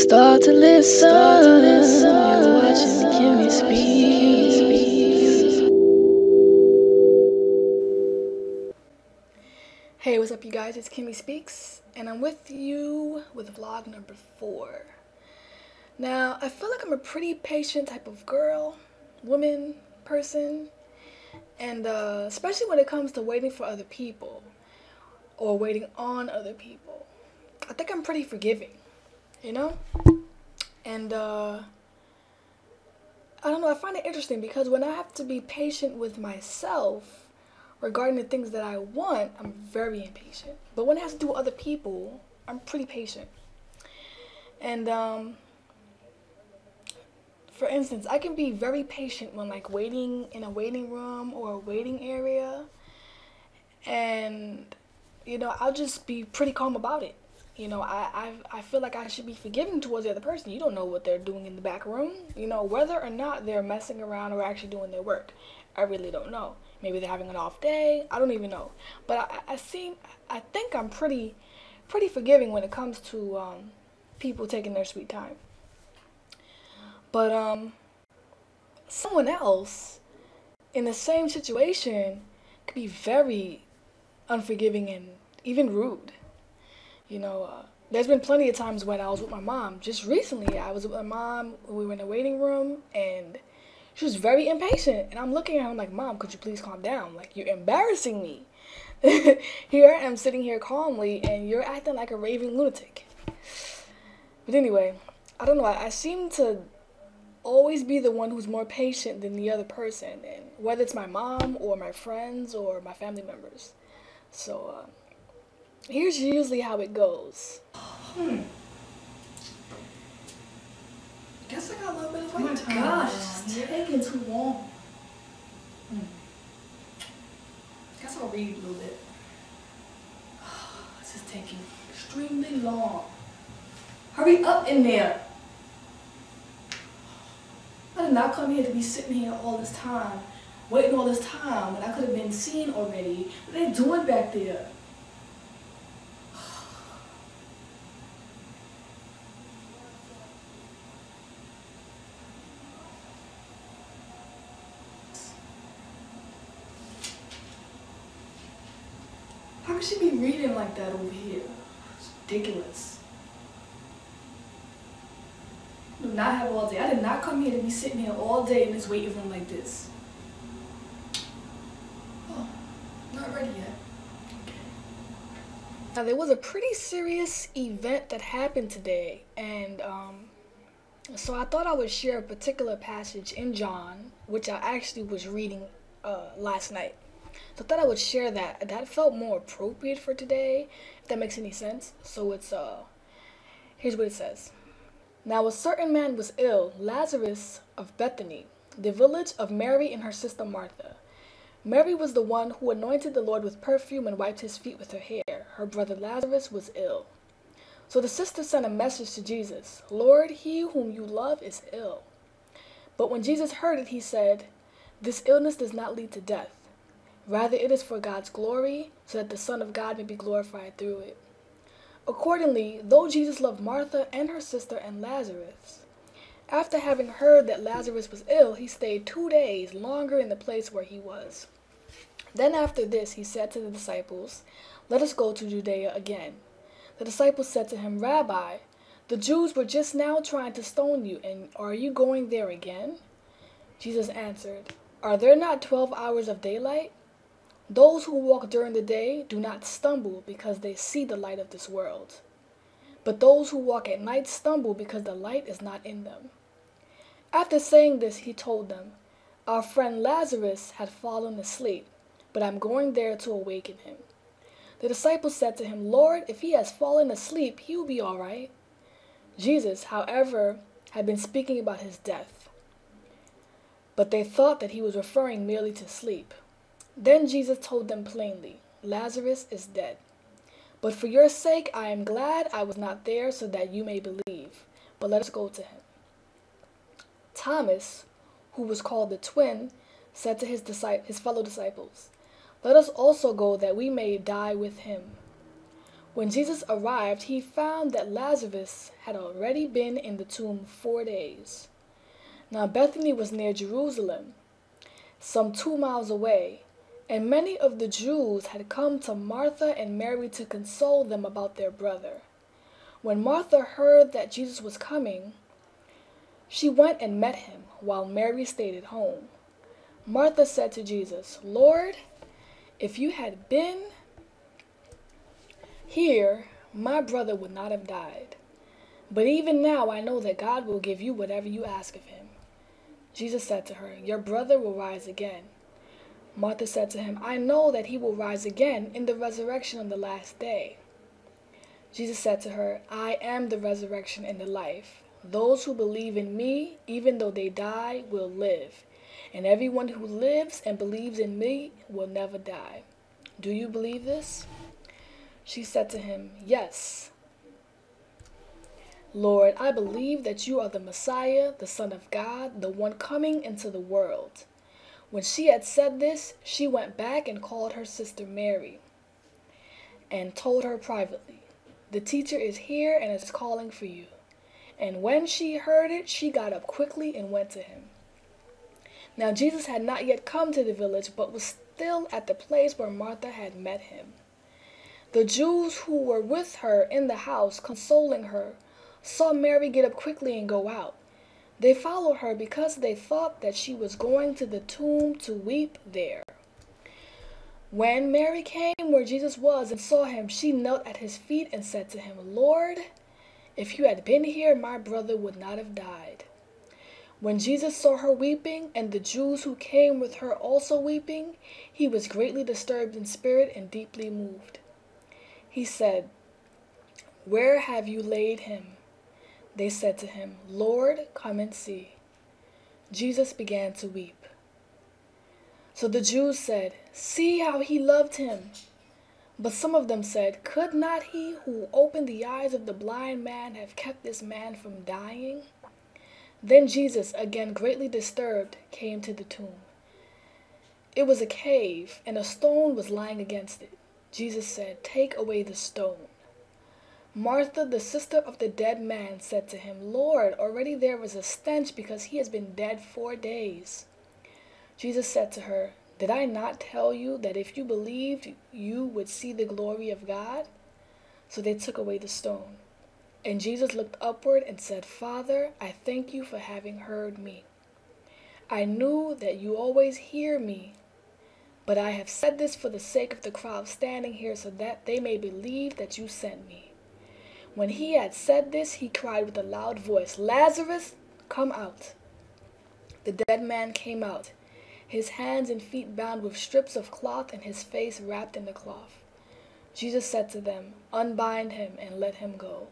Start to listen. You're watching Kimmy Speaks. Hey, what's up, you guys? It's Kimmy Speaks, and I'm with you with vlog number 4. Now, I feel like I'm a pretty patient type of girl, woman, person, and especially when it comes to waiting for other people or waiting on other people. I think I'm pretty forgiving, you know? And I don't know, I find it interesting because when I have to be patient with myself regarding the things that I want, I'm very impatient. But when it has to do with other people, I'm pretty patient. And for instance, I can be very patient when like waiting in a waiting room or a waiting area, and you know, I'll just be pretty calm about it. You know, I feel like I should be forgiving towards the other person. You don't know what they're doing in the back room. You know, whether or not they're messing around or actually doing their work, I really don't know. Maybe they're having an off day. I don't even know. But I think I'm pretty forgiving when it comes to people taking their sweet time. But someone else in the same situation could be very unforgiving and even rude. You know, there's been plenty of times when I was with my mom. Just recently, I was with my mom. We were in the waiting room, and she was very impatient. And I'm looking at her, I'm like, Mom, could you please calm down? Like, you're embarrassing me. Here I am sitting here calmly, and you're acting like a raving lunatic. But anyway, I don't know. I seem to always be the one who's more patient than the other person, and whether it's my mom or my friends or my family members. So, here's usually how it goes. Guess I got a little bit of wait time. Oh my gosh, it's taking too long. Guess I'll read a little bit. This is taking extremely long. Hurry up in there. I did not come here to be sitting here all this time, waiting all this time when I could have been seen already. What are they doing back there? How could she be reading like that over here? It's ridiculous. I do not have all day. I did not come here to be sitting here all day in this waiting room like this. Oh, not ready yet. Okay. Now, there was a pretty serious event that happened today, and so I thought I would share a particular passage in John, which I actually was reading last night. So I thought I would share that. That felt more appropriate for today, if that makes any sense. So it's, here's what it says. Now a certain man was ill, Lazarus of Bethany, the village of Mary and her sister Martha. Mary was the one who anointed the Lord with perfume and wiped his feet with her hair. Her brother Lazarus was ill. So the sister sent a message to Jesus, Lord, he whom you love is ill. But when Jesus heard it, he said, this illness does not lead to death. Rather, it is for God's glory, so that the Son of God may be glorified through it. Accordingly, though Jesus loved Martha and her sister and Lazarus, after having heard that Lazarus was ill, he stayed 2 days longer in the place where he was. Then after this, he said to the disciples, let us go to Judea again. The disciples said to him, Rabbi, the Jews were just now trying to stone you, and are you going there again? Jesus answered, are there not 12 hours of daylight? Those who walk during the day do not stumble because they see the light of this world. But those who walk at night stumble because the light is not in them. After saying this, he told them, our friend Lazarus had fallen asleep, but I'm going there to awaken him. The disciples said to him, Lord, if he has fallen asleep, he will be all right. Jesus, however, had been speaking about his death, but they thought that he was referring merely to sleep. Then Jesus told them plainly, Lazarus is dead. But for your sake I am glad I was not there so that you may believe. But let us go to him. Thomas, who was called the twin, said to his fellow disciples, let us also go that we may die with him. When Jesus arrived, he found that Lazarus had already been in the tomb 4 days. Now Bethany was near Jerusalem, some 2 miles away, and many of the Jews had come to Martha and Mary to console them about their brother. When Martha heard that Jesus was coming, she went and met him, while Mary stayed at home. Martha said to Jesus, "Lord, if you had been here, my brother would not have died. But even now I know that God will give you whatever you ask of him." Jesus said to her, "Your brother will rise again." Martha said to him, "I know that he will rise again in the resurrection on the last day." Jesus said to her, "I am the resurrection and the life. Those who believe in me, even though they die, will live. And everyone who lives and believes in me will never die. Do you believe this?" She said to him, "Yes, Lord, I believe that you are the Messiah, the Son of God, the one coming into the world." When she had said this, she went back and called her sister Mary and told her privately, "The teacher is here and is calling for you." And when she heard it, she got up quickly and went to him. Now Jesus had not yet come to the village, but was still at the place where Martha had met him. The Jews who were with her in the house, consoling her, saw Mary get up quickly and go out. They followed her because they thought that she was going to the tomb to weep there. When Mary came where Jesus was and saw him, she knelt at his feet and said to him, "Lord, if you had been here, my brother would not have died." When Jesus saw her weeping, and the Jews who came with her also weeping, he was greatly disturbed in spirit and deeply moved. He said, "Where have you laid him?" They said to him, "Lord, come and see." Jesus began to weep. So the Jews said, "See how he loved him." But some of them said, "Could not he who opened the eyes of the blind man have kept this man from dying?" Then Jesus, again greatly disturbed, came to the tomb. It was a cave, and a stone was lying against it. Jesus said, "Take away the stone." Martha, the sister of the dead man, said to him, "Lord, already there is a stench because he has been dead 4 days." Jesus said to her, "Did I not tell you that if you believed, you would see the glory of God?" So they took away the stone. And Jesus looked upward and said, "Father, I thank you for having heard me. I knew that you always hear me, but I have said this for the sake of the crowd standing here so that they may believe that you sent me." When he had said this, he cried with a loud voice, "Lazarus, come out." The dead man came out, his hands and feet bound with strips of cloth and his face wrapped in the cloth. Jesus said to them, "Unbind him and let him go."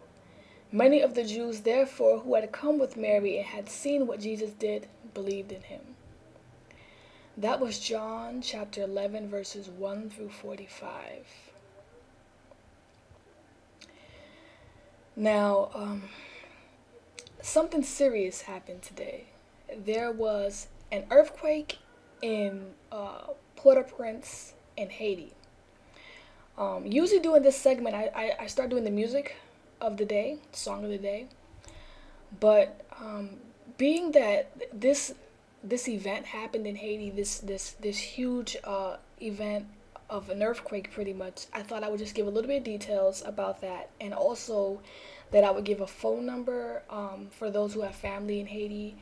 Many of the Jews, therefore, who had come with Mary and had seen what Jesus did, believed in him. That was John chapter 11, verses 1 through 45. Now, something serious happened today. There was an earthquake in Port-au-Prince in Haiti. Usually during this segment, I start doing the music of the day, song of the day. But being that this event happened in Haiti, this huge event of an earthquake, pretty much, I thought I would just give a little bit of details about that, and also that I would give a phone number for those who have family in Haiti,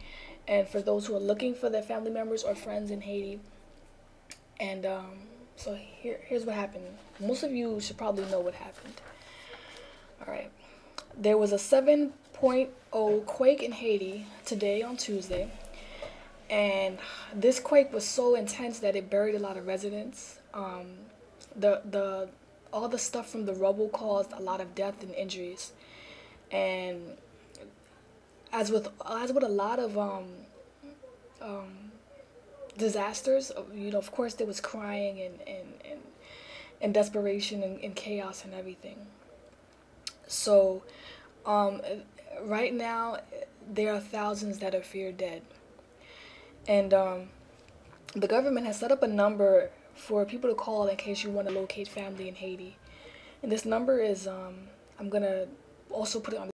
and for those who are looking for their family members or friends in Haiti. And so here's what happened. Most of you should probably know what happened. All right. There was a 7.0 quake in Haiti today on Tuesday, and this quake was so intense that it buried a lot of residents. All the stuff from the rubble caused a lot of death and injuries, and as with a lot of disasters, of course there was crying and desperation and chaos and everything. So right now there are thousands that are feared dead, and the government has set up a number for people to call in case you want to locate family in Haiti. And this number is I'm gonna also put it on